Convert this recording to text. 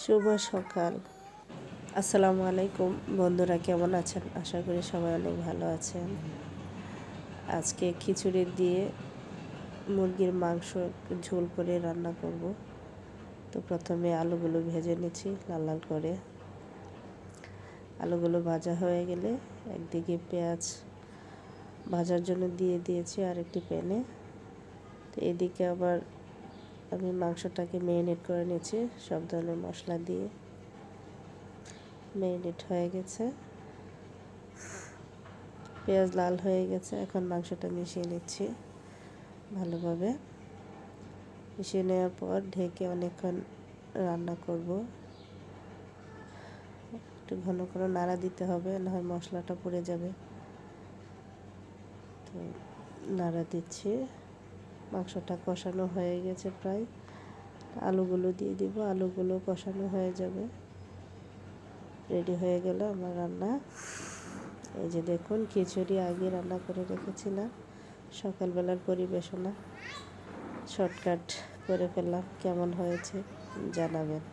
শুভ সকাল। আসসালামু আলাইকুম বন্ধুরা, কেমন আছেন? আশা করি সবাই অনেক ভালো আছেন। আজকে খিচুড়ি দিয়ে মুরগির মাংস ঝোল করে রান্না করব। তো প্রথমে আলুগুলো ভেজে নিচ্ছি লাল লাল করে। আলুগুলো ভাজা হয়ে গেলে একদিকে পেঁয়াজ ভাজার জন্য দিয়ে দিয়েছি আরেকটি প্যানে। তো এদিকে আবার আমি মাংসটাকে ম্যারিনেট করে নিয়েছি সব ধরনের মশলা দিয়ে। ম্যারিনেট হয়ে গেছে, পেঁয়াজ লাল হয়ে গেছে। এখন মাংসটা মিশিয়ে নিচ্ছি ভালোভাবে। মিশিয়ে নেওয়ার পর ঢেকে অনেকক্ষণ রান্না করব। একটু ঘন করে নাড়া দিতে হবে, নাহলে মশলাটা পুড়ে যাবে। তো নাড়া দিচ্ছি। মাংসটা কষানো হয়ে গেছে প্রায়। আলুগুলো দিয়ে দিব, আলুগুলো কষানো হয়ে যাবে। রেডি হয়ে গেল আমার রান্না। এই যে দেখুন, খিচুড়ি আগে রান্না করে রেখেছিলাম, সকালবেলার পরিবেশনা শর্টকাট করে ফেললাম। কেমন হয়েছে জানাবেন।